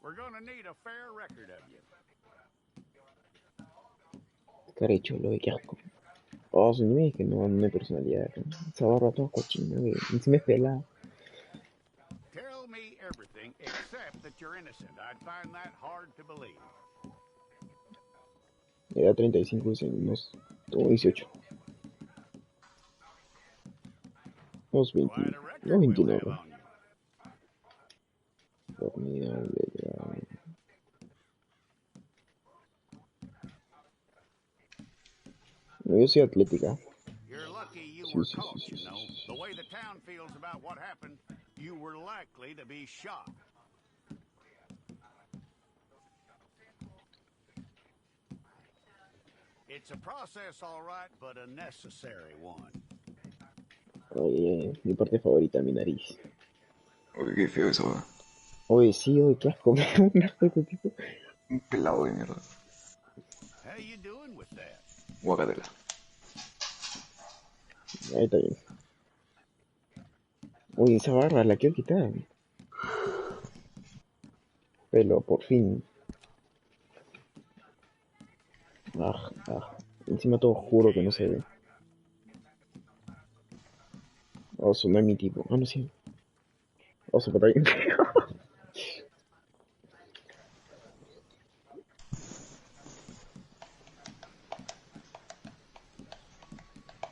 We're gonna need a fair record of you. Carecho, lo de qué asco. Oh, su niño es que no hay personalidad. Esa barba toda cochina, güey. Encima es pelada. Tell me everything except that you're innocent. I'd find that hard to believe. Edad 35, dicen, unos. Tengo 18. Unos 20. Quite a Unos record we'll 29. have on you. Dormida, legal. No, yo soy atlética. You're lucky you Sí, were sí, sí, caught, sí, you sí, know. sí. The way the town feels about what happened, you were likely to be shot. It's a process, all right, but a necessary one. Oye, mi parte favorita, mi nariz. Uy, qué feo eso, weón. Oye, sí, oye, qué asco. Un asco este tipo. Un pelado de mierda. How you doing with that? Guacatela. Ahí está bien. Oye, esa barba la quiero quitar. Pero por fin. Ah, ah. Encima todo juro que Okay, no se then. ve. Oso, no es mi tipo. Ah, no, sí. Oso, pero está bien feo.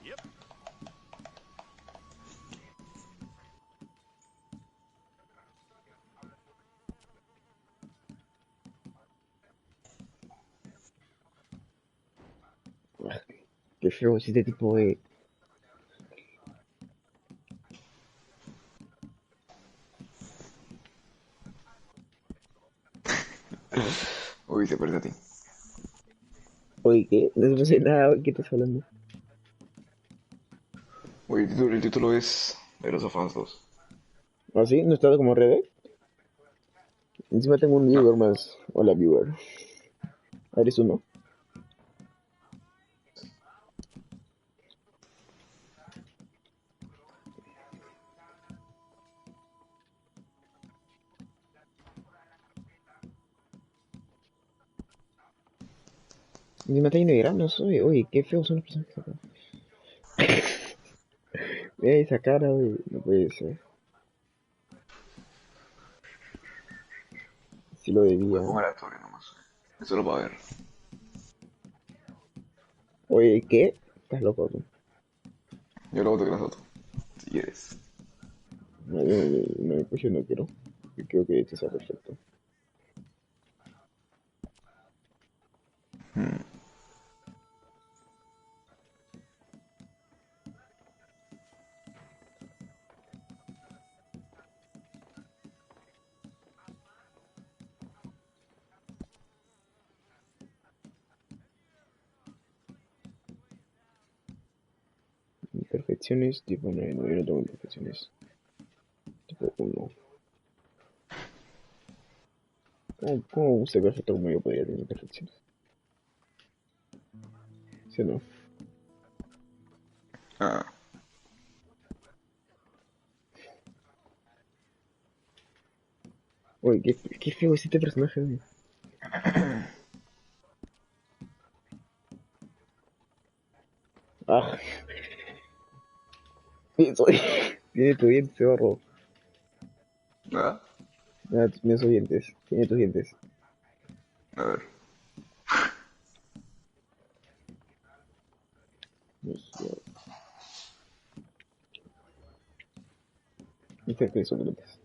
Yep. Ah, qué feo es este tipo de. Uy, te perdí a ti. Oye, ¿qué? No sé nada, ¿qué estás hablando? Uy, el título es de los of Us 2. ¿Ah, sí? ¿No está como revés? Encima tengo un No. viewer más. Hola, viewer. ¿Eres uno? Encima está lleno de granos, oye, oye, qué feos son los personajes acá. Mira esa cara, oye, no puede ser. Sí lo Pues debía. ponga la historia nomás. Es solo para ver. Oye, ¿qué? Estás loco tú. Yo luego te las otro. Si quieres. No, no, pues yo no quiero. Yo creo que esto sea perfecto. Imperfecciones, tipo, no, no, yo no tengo imperfecciones. Tipo, uno. ¿Cómo ser perfecto como yo podría tener imperfecciones? ¿Sí o no? Ah. Oye, qué feo es este personaje, oye. Ah, eso, tiene tus dientes, zorro. ¿Nada? Ah, mira sus dientes, tiene tus dientes. A ver. Dice que son dientes.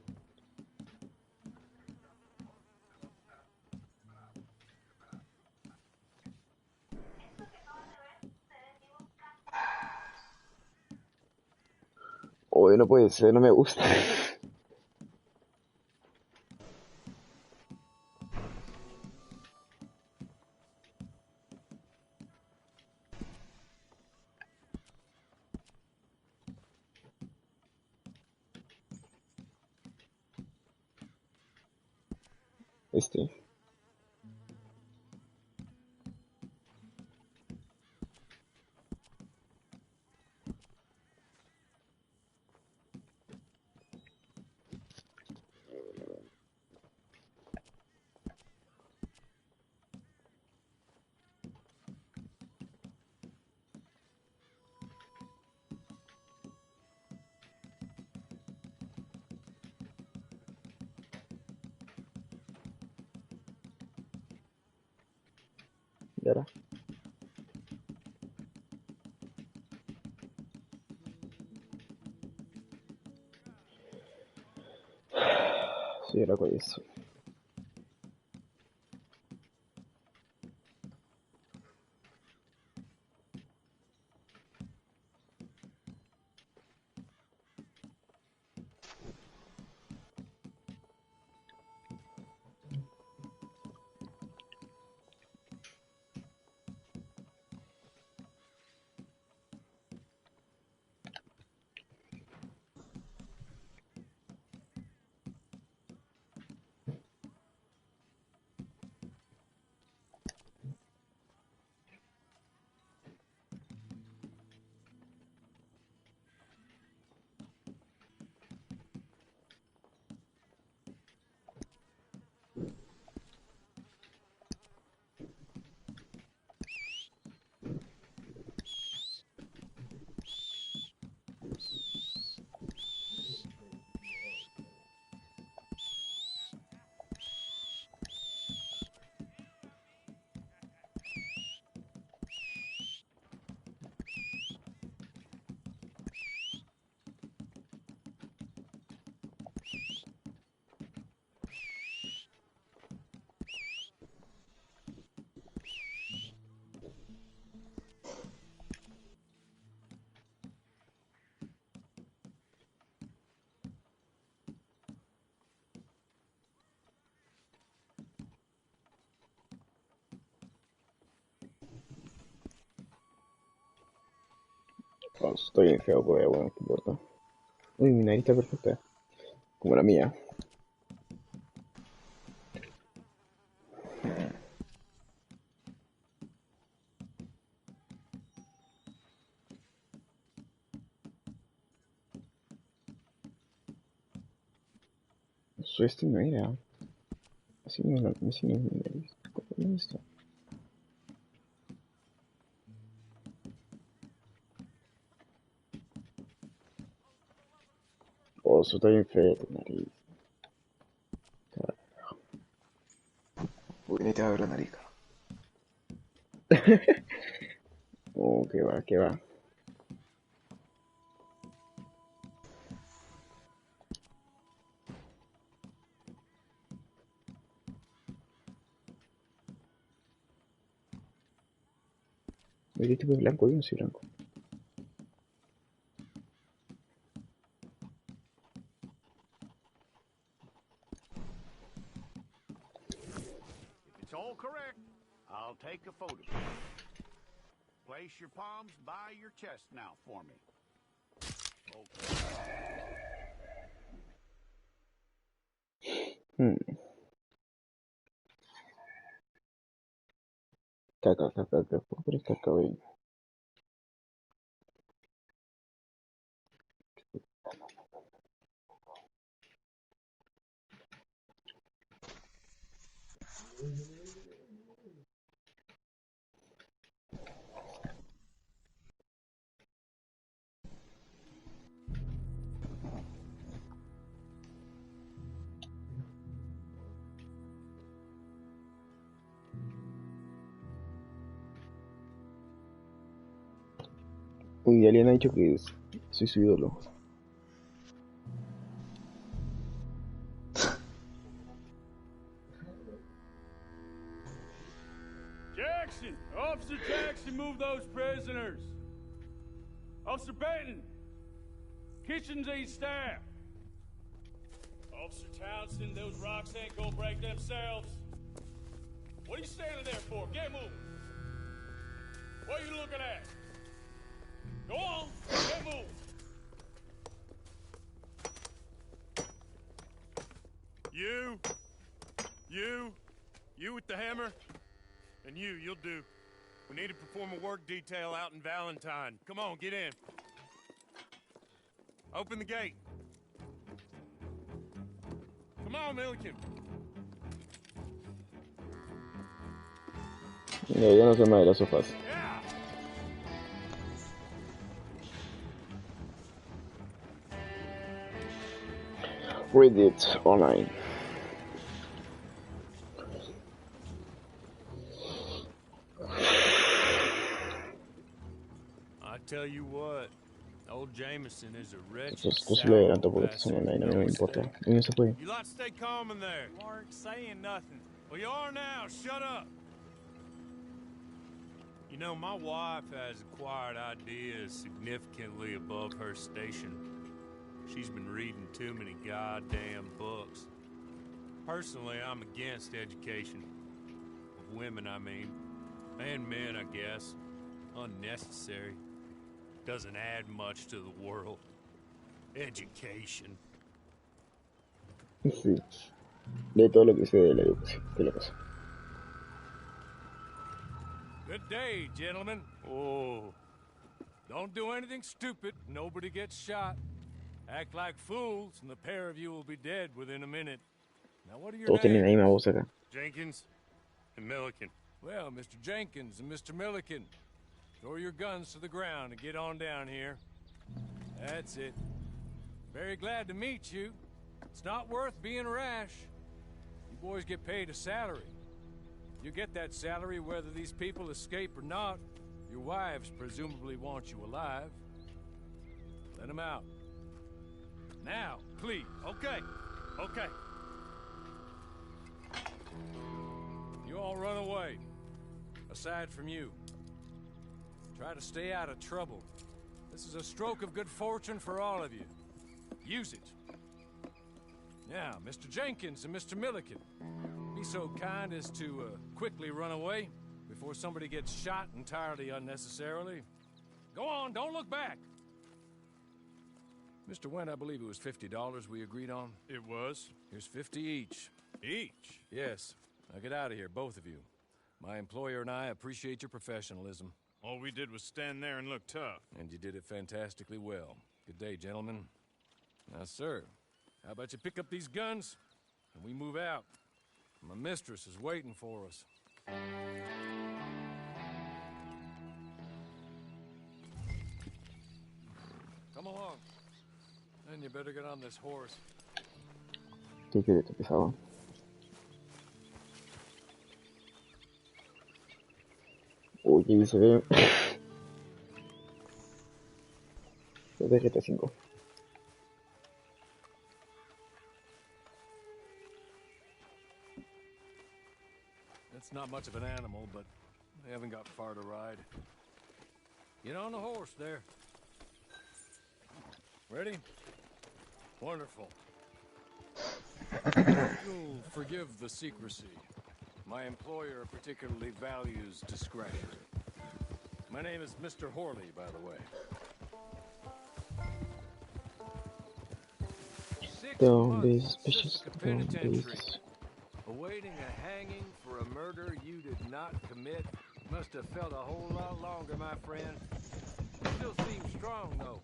Oye, no puede ser, no me gusta. Este. ¿Y ahora? Sí, era con eso. Oh, estoy bien feo, pero bueno, no importa. Uy, mi nariz está perfecta. Como la mía. Eso este no era. Así no es mi nariz. ¿Cómo es esto? Oh, eso está bien feo, tu nariz. Uy, ni te va a ver la nariz. Oh, que va, que va. ¿De tipo de blanco? Yo no soy blanco. If it's all correct, I'll take a photograph. Place your palms by your chest now for me. Okay. Caca, caca, caca. ¿Por qué eres caca, güey? Uy, alguien ha dicho que soy su ídolo. Jackson! Officer Jackson, move those prisoners! Officer Benton! Kitchens aid staff! Officer Townsend, those rocks ain't gonna break themselves. What are you standing there for? Get moving! What are you looking at? Go on! Get moving! You with the hammer? And you'll do. We need to perform a work detail out in Valentine. Come on, get in. Open the gate. Come on, Milliken. No, ya no se me de las sofás. Yeah. Read it online. tell you what, old Jameson is a wretched Esto se lo adelanto porque bastard. son online, a mí no me importa. A mí no se puede. You lot stay calm in there. You aren't saying nothing. Well, you are now. Shut up. You know, my wife has acquired ideas significantly above her station. She's been reading too many goddamn books. Personally, I'm against education. Of women, I mean. And men, I guess. Unnecessary. Doesn't add much to the world. Education. Sí. De todo lo que sé de la educación. ¿Qué le pasa? Good day, gentlemen. Oh. Don't do anything stupid. Nobody gets shot. Act like fools, and the pair of you will be dead within a minute. Now, what are your Todos tienen la names? misma voz acá. Jenkins and Milliken. Well, Mr. Jenkins and Mr. Milliken, throw your guns to the ground and get on down here. That's it. Very glad to meet you. It's not worth being rash. You boys get paid a salary. You get that salary whether these people escape or not. Your wives presumably want you alive. Let them out. Now, please. Okay. Okay. You all run away. Aside from you. Try to stay out of trouble. This is a stroke of good fortune for all of you. Use it. Now, Mr. Jenkins and Mr. Milliken, be so kind as to quickly run away before somebody gets shot entirely unnecessarily. Go on, don't look back. Mr. Went, I believe it was $50 we agreed on. It was. Here's 50 each. Each? Yes. Now get out of here, both of you. My employer and I appreciate your professionalism. All we did was stand there and look tough. And you did it fantastically well. Good day, gentlemen. Now, sir, how about you pick up these guns and we move out? My mistress is waiting for us. Come along. And you better get on this horse. ¿Qué quieres? Te pesaba. Uy, qué bien se ve. Es de GTA 5. It's not much of an animal, but they haven't got far to ride. Get on the horse there. Ready? Wonderful. You'll forgive the secrecy. My employer particularly values discretion. My name is Mr. Horley, by the way. 6 Don't be months suspicious. Pacific Don't be Penitentiary. suspicious. Awaiting a hanging for a murder you did not commit. Must have felt a whole lot longer, my friend. You still seem strong, though.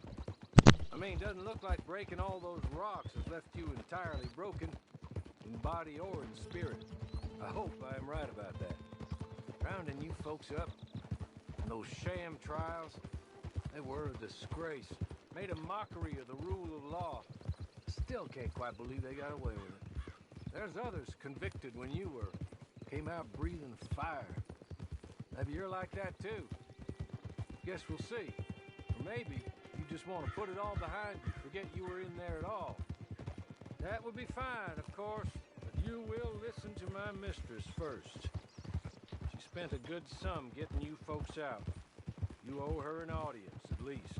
I mean, doesn't look like breaking all those rocks has left you entirely broken, in body or in spirit. I hope I am right about that. Rounding you folks up, and those sham trials, they were a disgrace. Made a mockery of the rule of law. Still can't quite believe they got away with it. There's others convicted when you were. Came out breathing fire. Maybe you're like that too. Guess we'll see. Or maybe you just want to put it all behind you, forget you were in there at all. That would be fine, of course, but you will listen to my mistress first. She spent a good sum getting you folks out. You owe her an audience, at least.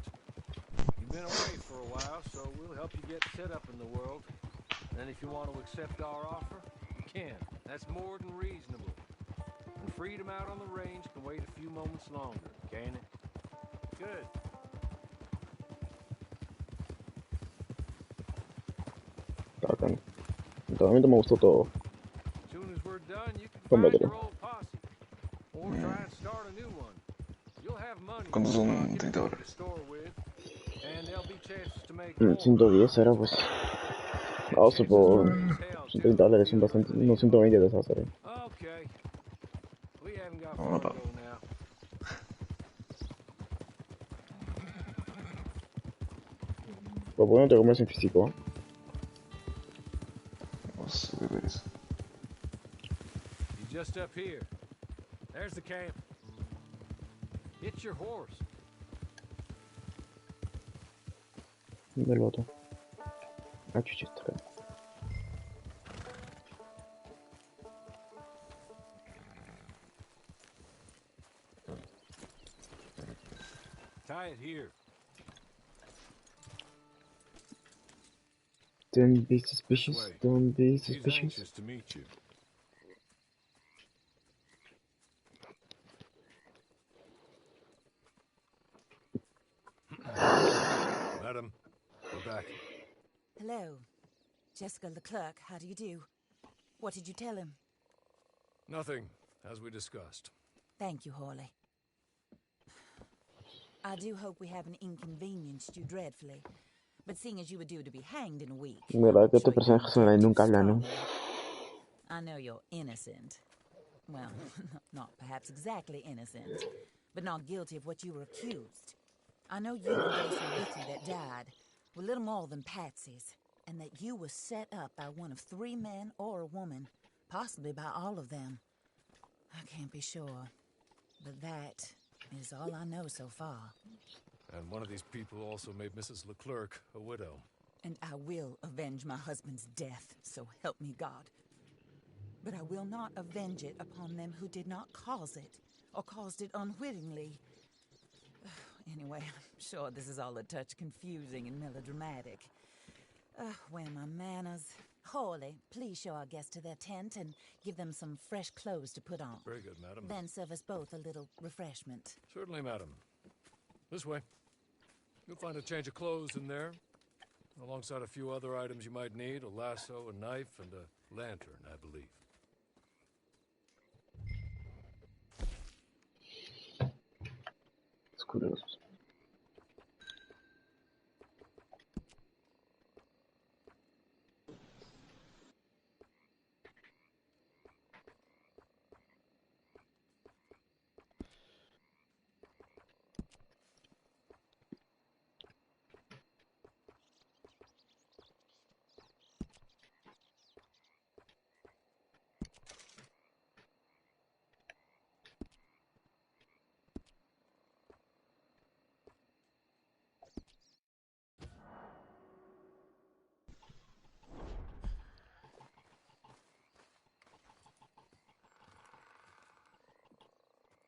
You've been away for a while, so we'll help you get set up in the world. And if you want to accept our offer, you can. That's more than reasonable. And freedom out on the range can wait a few moments longer, can it? Good. Bacán. En todo momento me gustó todo. As soon as we're done, you can Come find back your here. old posse. Or try and start a new one. You'll have money ¿Cuántos in your son pocket $30? to store with, and there'll be chances to make more. 110 era pues. Ah, supongo. Son $30, son bastante. No, 120 de esas, ¿sabes? Okay. We haven't got No, far to no. go now. Pero ¿por qué no te comes en físico? Vamos a ver eso. He's just up here. There's the camp. Get your horse. Un bel voto. Ah, tu sais, très bien. Tie it here. Don't be This suspicious. way. Don't be He's suspicious. anxious to meet you. Madam, we're back. Hello. Jessica Leclerc, how do you do? What did you tell him? Nothing, as we discussed. Thank you, Hawley. I do hope we haven't inconvenienced you dreadfully. But seeing as you were due to be hanged in a week... ¿Verdad que estos personajes son ahí nunca hablan, no? I know you're innocent. Well, not perhaps exactly innocent, but not guilty of what you were accused. I know you and those who were with you that died were little more than patsies, and that you were set up by one of 3 men or a woman, possibly by all of them. I can't be sure, but that is all I know so far. And one of these people also made Mrs. Leclerc a widow. And I will avenge my husband's death, so help me God. But I will not avenge it upon them who did not cause it, or caused it unwittingly. Anyway, I'm sure this is all a touch confusing and melodramatic. Where are my manners? Hawley, please show our guests to their tent and give them some fresh clothes to put on. Very good, madam. Then serve us both a little refreshment. Certainly, madam. This way. You'll find a change of clothes in there, alongside a few other items you might need, a lasso, a knife, and a lantern, I believe. Es curioso.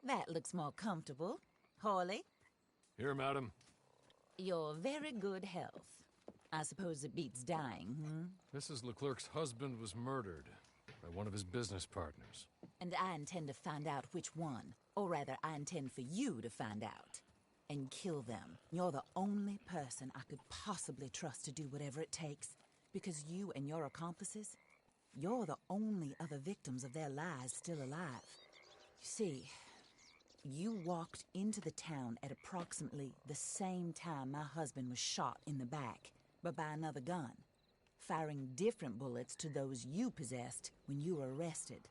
That looks more comfortable. Hawley, Here, madam. your very good health. I suppose it beats dying, Mrs. Leclerc's husband was murdered by one of his business partners. And I intend to find out which one. Or rather, I intend for you to find out. And kill them. You're the only person I could possibly trust to do whatever it takes. Because you and your accomplices, you're the only other victims of their lies still alive. You see, you walked into the town at approximately the same time my husband was shot in the back, but by another gun, firing different bullets to those you possessed when you were arrested.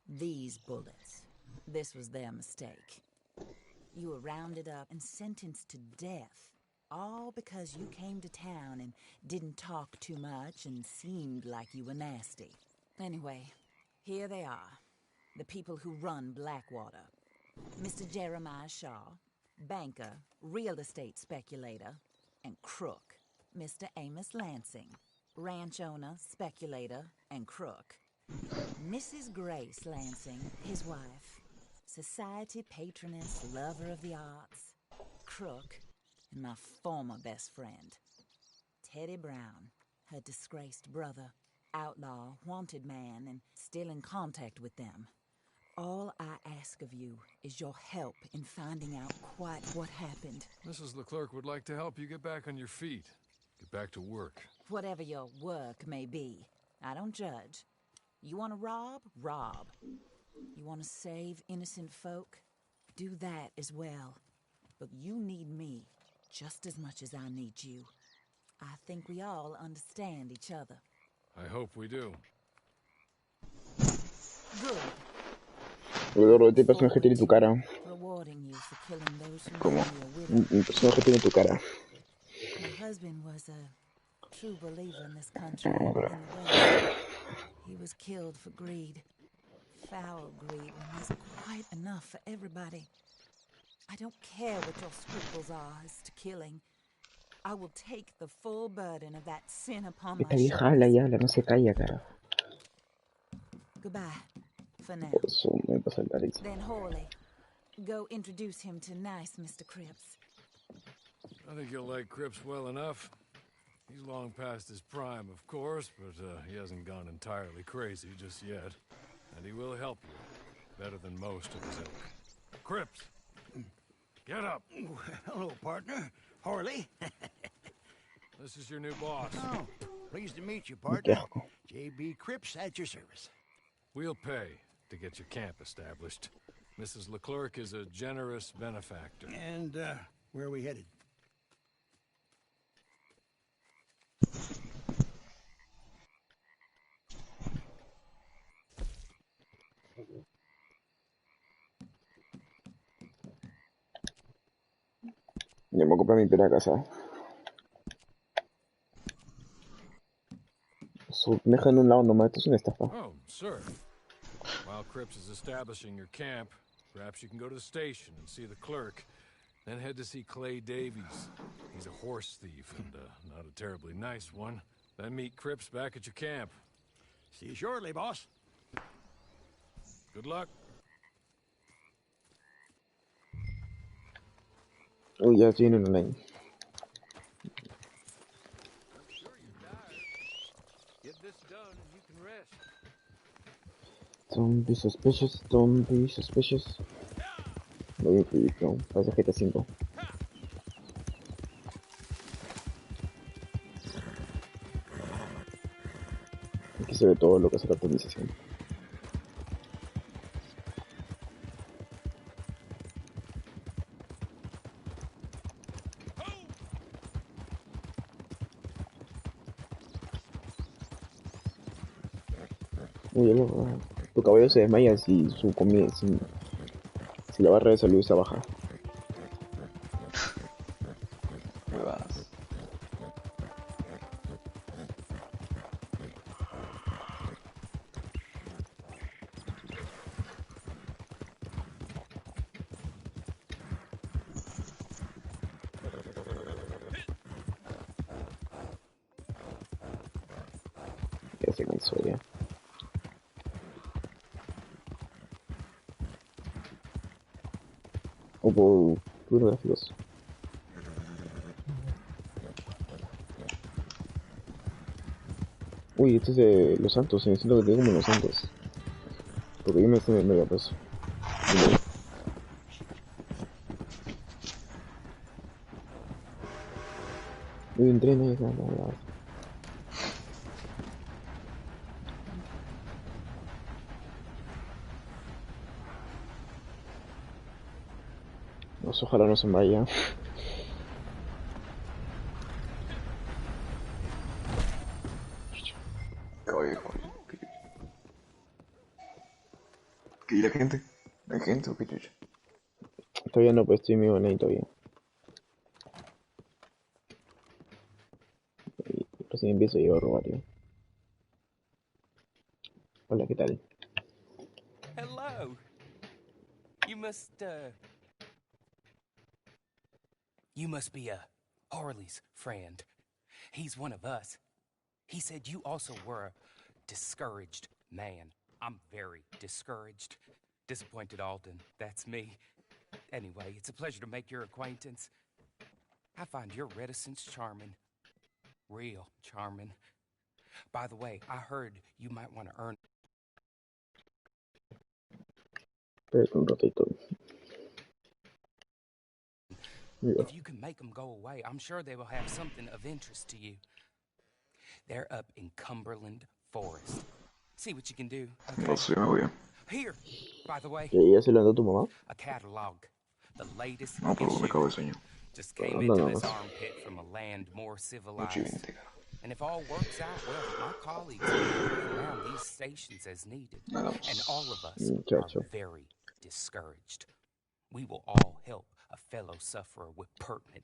These bullets, this was their mistake. You were rounded up and sentenced to death, all because you came to town and didn't talk too much and seemed like you were nasty. Anyway, here they are. The people who run Blackwater. Mr. Jeremiah Shaw, banker, real estate speculator, and crook. Mr. Amos Lansing, ranch owner, speculator, and crook. Mrs. Grace Lansing, his wife, society patroness, lover of the arts, crook, and my former best friend. Teddy Brown, her disgraced brother, outlaw, wanted man, and still in contact with them. All I ask of you is your help in finding out quite what happened. Mrs. Leclerc would like to help you get back on your feet. Get back to work. Whatever your work may be, I don't judge. You want to rob? Rob. You want to save innocent folk? Do that as well. But you need me just as much as I need you. I think we all understand each other. I hope we do. Good. Luego, este personaje tiene tu cara. Rewarding you for killing those who Como knew you were with un personaje tiene tu cara. My husband was a true believer in this country, in the West. He was killed for greed. Foul greed when there's quite enough for everybody. I don't care what your scruples are as to killing. I will take the full burden of that sin upon Esta my vieja shoulders. habla, no se calla, carajo. Goodbye, for now. Por eso me pasa el Alex. Then Horley, go introduce him to nice Mr. Cripps. I think you'll like Cripps well enough. He's long past his prime, of course, but he hasn't gone entirely crazy just yet. And he will help you, better than most of his ilk. Cripps, get up. Hello, partner. Harley. This is your new boss. Oh, pleased to meet you, partner. asco. J.B. Cripps at your service. We'll pay to get your camp established. Mrs. Leclerc is a generous benefactor. And, where are we headed? Ya me voy a comprar mi pera casa. Deja en un lado nomás, esto es una estafa. Oh, sir. While Cripps is establishing your camp, perhaps you can go to the station and see the clerk. Then head to see Clay Davies. He's a horse thief and not a terribly nice one. Then meet Cripps back at your camp. See you shortly, boss. Good luck. Uy, ya estoy en el online. I'm sure you're tired. Get this done and you can rest. Don't be suspicious, don't be suspicious. Voy a incluir, ¿no? Pasa GTA 5. Aquí se ve todo lo que hace la optimización. Uy, tu caballo se desmaya si su comida, si la barra de salud está baja. Huevadas. Ya se cansó ya. O por gráficos. Uy, este es de Los Santos, me siento que tengo como Los Santos. Porque yo me estoy mega peso. Uy, entrena y nada. Ojalá no se vaya. Caballo. ¿Qué y la gente? ¿Hay gente o qué chucha? Todavía no, pues estoy en mi online todavía. Y recién empiezo yo a robar yo. Hola, ¿qué tal? Hello. You must be Harley's friend. He's one of us. He said you also were a discouraged man. I'm very discouraged. Disappointed Alden, that's me. Anyway, it's a pleasure to make your acquaintance. I find your reticence charming. Real charming. By the way, I heard you might want to earn... Espérate un ratito. Mira. If you can make them go away, I'm sure they will have something of interest to you. They're up in Cumberland Forest. See what you can do. Okay? No sé, me voy a... Here, by the way, ¿Ya se lo andó tu mamá? a catalog. The latest No, pero me issue. cago de sueño. Just came No, into no, this no. armpit from a land more Noche civilized. 20, cara. And if all works out well, my colleagues will move around these stations as needed. Nada And más. all of us Muchacho. are very discouraged. We will all help a fellow sufferer with pertinent